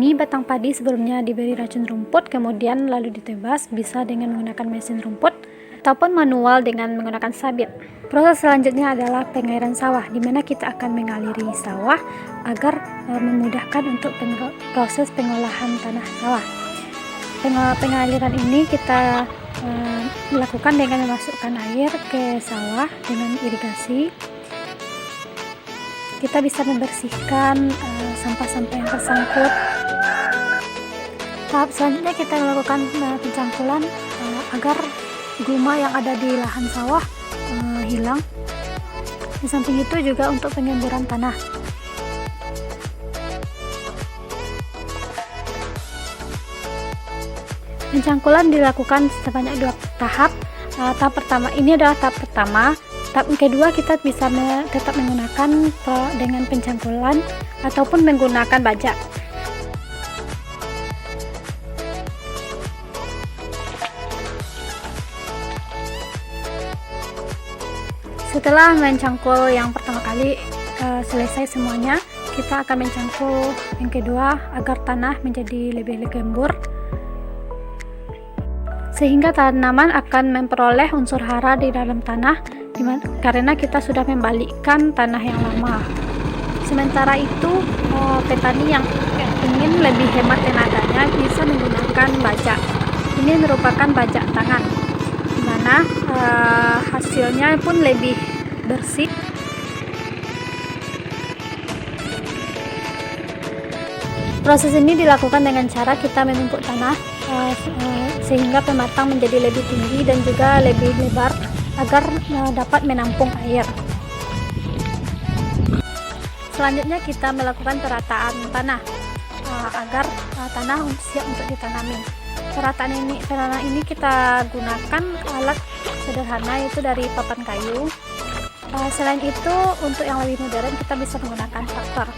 ini batang padi sebelumnya diberi racun rumput, kemudian lalu ditebas, bisa dengan menggunakan mesin rumput ataupun manual dengan menggunakan sabit. Proses selanjutnya adalah pengairan sawah, di mana kita akan mengaliri sawah agar memudahkan untuk proses pengolahan tanah sawah. Pengaliran ini kita lakukan dengan memasukkan air ke sawah dengan irigasi. Kita bisa membersihkan sampah-sampah yang tersangkut. Tahap selanjutnya kita melakukan pencangkulan agar guma yang ada di lahan sawah hilang. Di samping itu juga untuk pengemburan tanah. Pencangkulan dilakukan sebanyak 2 tahap. Tahap pertama ini adalah tahap pertama. Tahap kedua kita bisa tetap menggunakan dengan pencangkulan ataupun menggunakan bajak. Setelah mencangkul yang pertama kali selesai semuanya, kita akan mencangkul yang kedua agar tanah menjadi lebih gembur, sehingga tanaman akan memperoleh unsur hara di dalam tanah, karena kita sudah membalikkan tanah yang lama. Sementara itu petani yang ingin lebih hemat tenaganya bisa menggunakan bajak. Ini merupakan bajak tangan, di mana hasilnya pun lebih bersih. Proses ini dilakukan dengan cara kita menumpuk tanah sehingga pematang menjadi lebih tinggi dan juga lebih lebar agar dapat menampung air. Selanjutnya kita melakukan perataan tanah agar tanah siap untuk ditanami. Perataan ini kita gunakan alat sederhana, yaitu dari papan kayu. Selain itu, untuk yang lebih modern kita bisa menggunakan traktor.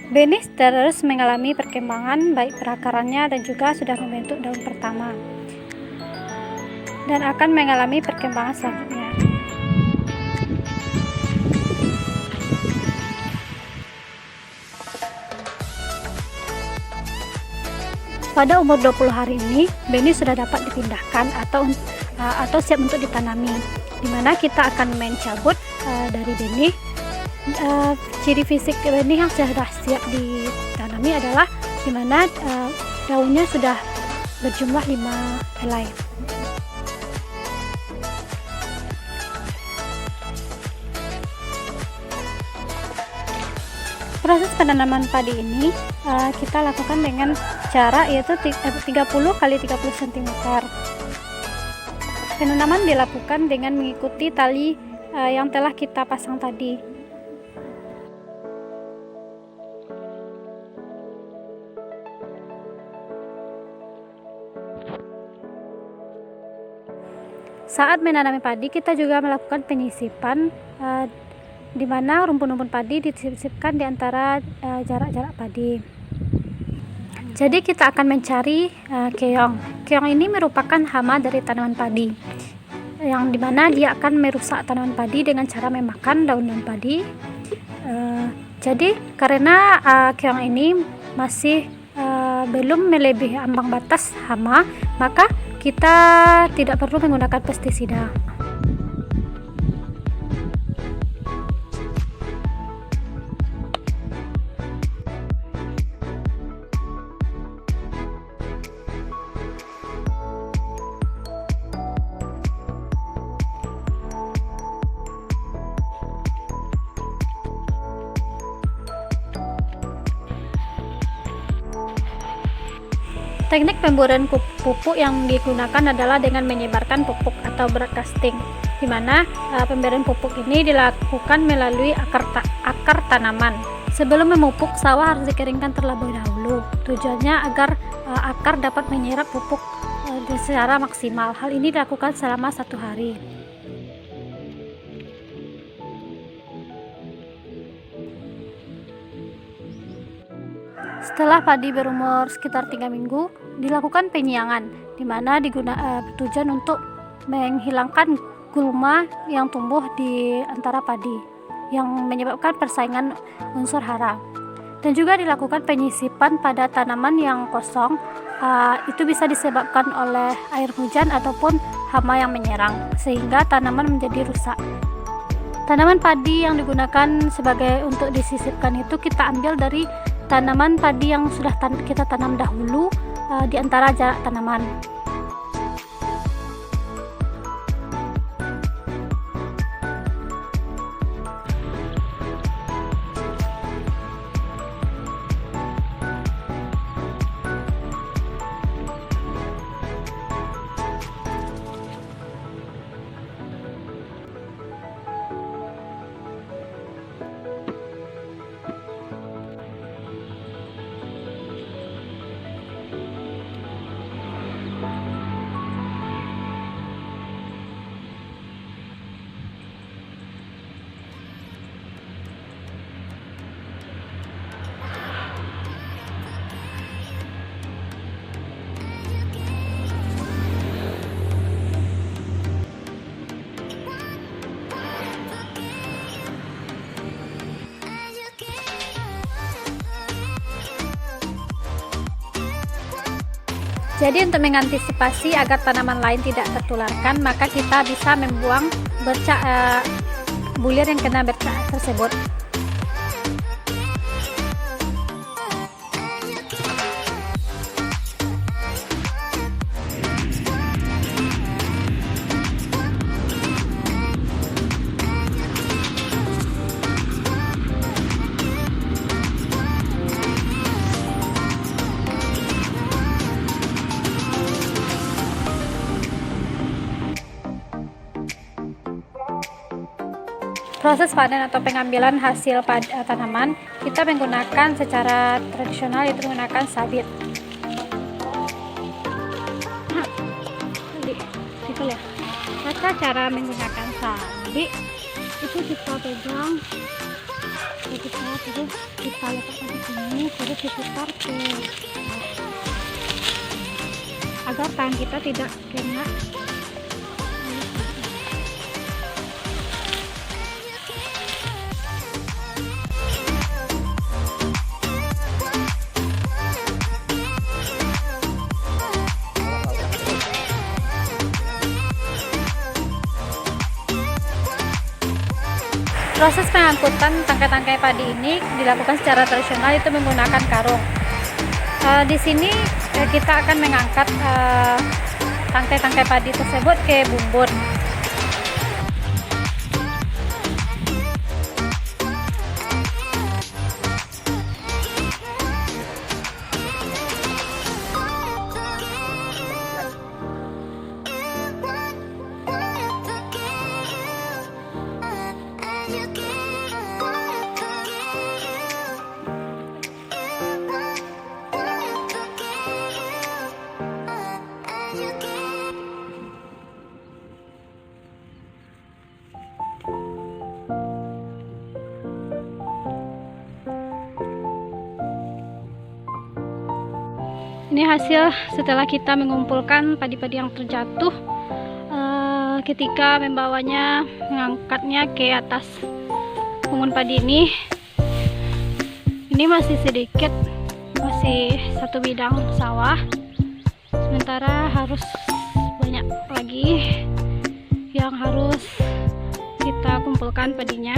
Benih terus mengalami perkembangan baik perakarannya dan juga sudah membentuk daun pertama dan akan mengalami perkembangan selanjutnya. Pada umur 20 hari ini, benih sudah dapat dipindahkan atau siap untuk ditanami, di mana kita akan mencabut dari benih. Ciri fisik benih yang sudah siap ditanami adalah di mana daunnya sudah berjumlah 5 helai. Proses penanaman padi ini kita lakukan dengan cara yaitu 30 x 30 cm. Penanaman dilakukan dengan mengikuti tali yang telah kita pasang tadi. Saat menanami padi, kita juga melakukan penyisipan, di mana rumpun-rumpun padi disisipkan di antara jarak-jarak padi. Jadi kita akan mencari keong. Keong ini merupakan hama dari tanaman padi, yang dimana dia akan merusak tanaman padi dengan cara memakan daun-daun padi. Jadi karena keong ini masih belum melebihi ambang batas hama, maka kita tidak perlu menggunakan pestisida. Teknik pemburuan pupuk yang digunakan adalah dengan menyebarkan pupuk atau broadcasting, di mana pemberian pupuk ini dilakukan melalui akar tanaman. Sebelum memupuk, sawah harus dikeringkan terlebih dahulu. Tujuannya agar akar dapat menyerap pupuk secara maksimal. Hal ini dilakukan selama 1 hari. Setelah padi berumur sekitar 3 minggu, dilakukan penyiangan, di mana bertujuan untuk menghilangkan gulma yang tumbuh di antara padi, yang menyebabkan persaingan unsur hara. Dan juga dilakukan penyisipan pada tanaman yang kosong. Itu bisa disebabkan oleh air hujan ataupun hama yang menyerang, sehingga tanaman menjadi rusak. Tanaman padi yang digunakan untuk disisipkan itu kita ambil dari tanaman padi yang sudah kita tanam dahulu, di antara jarak tanaman. Jadi untuk mengantisipasi agar tanaman lain tidak tertularkan, maka kita bisa membuang bulir yang kena bercak tersebut. Proses panen atau pengambilan hasil tanaman kita menggunakan secara tradisional, yaitu menggunakan sabit. Gitu ya. Cara menggunakan sabit itu kita pegang, terus kita letakkan di sini, terus diputar ke agar tangan kita tidak kena. Proses pengangkutan tangkai-tangkai padi ini dilakukan secara tradisional, itu menggunakan karung. Di sini kita akan mengangkat tangkai-tangkai padi tersebut ke bumbun. Ini hasil setelah kita mengumpulkan padi-padi yang terjatuh, ketika mengangkatnya ke atas bumbun padi ini masih sedikit, masih satu bidang sawah, sementara harus banyak lagi yang harus kita kumpulkan padinya.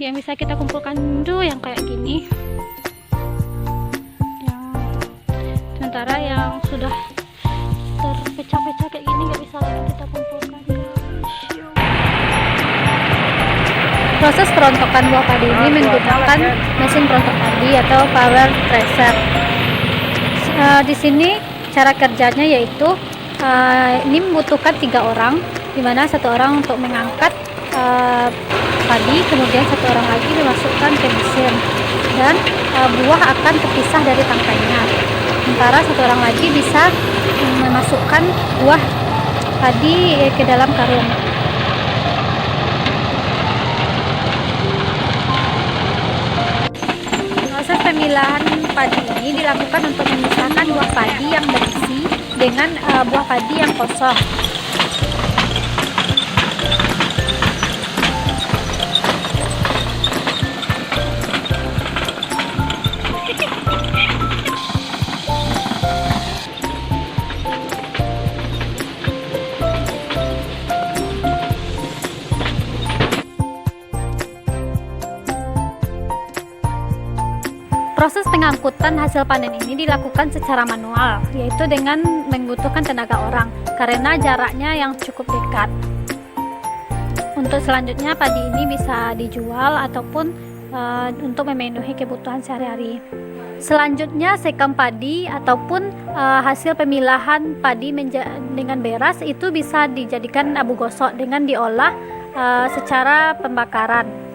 Yang bisa kita kumpulkan dulu yang kayak gini, sementara yang sudah terpecah-pecah kayak gini nggak bisa lagi kita kumpulkan. Proses perontokan buah padi ini menggunakan mesin perontok padi atau power thresher. Di sini cara kerjanya yaitu ini membutuhkan 3 orang, dimana 1 orang untuk mengangkat padi, kemudian 1 orang lagi dimasukkan ke mesin, dan buah akan terpisah dari tangkainya. Sementara 1 orang lagi bisa memasukkan buah padi ke dalam karung. Proses pemilahan sekam padi ini dilakukan untuk memisahkan buah padi yang berisi dengan buah padi yang kosong. Proses pengangkutan hasil panen ini dilakukan secara manual, yaitu dengan membutuhkan tenaga orang, karena jaraknya yang cukup dekat. Untuk selanjutnya, padi ini bisa dijual ataupun untuk memenuhi kebutuhan sehari-hari. Selanjutnya, sekam padi ataupun hasil pemilahan padi dengan beras itu bisa dijadikan abu gosok dengan diolah secara pembakaran.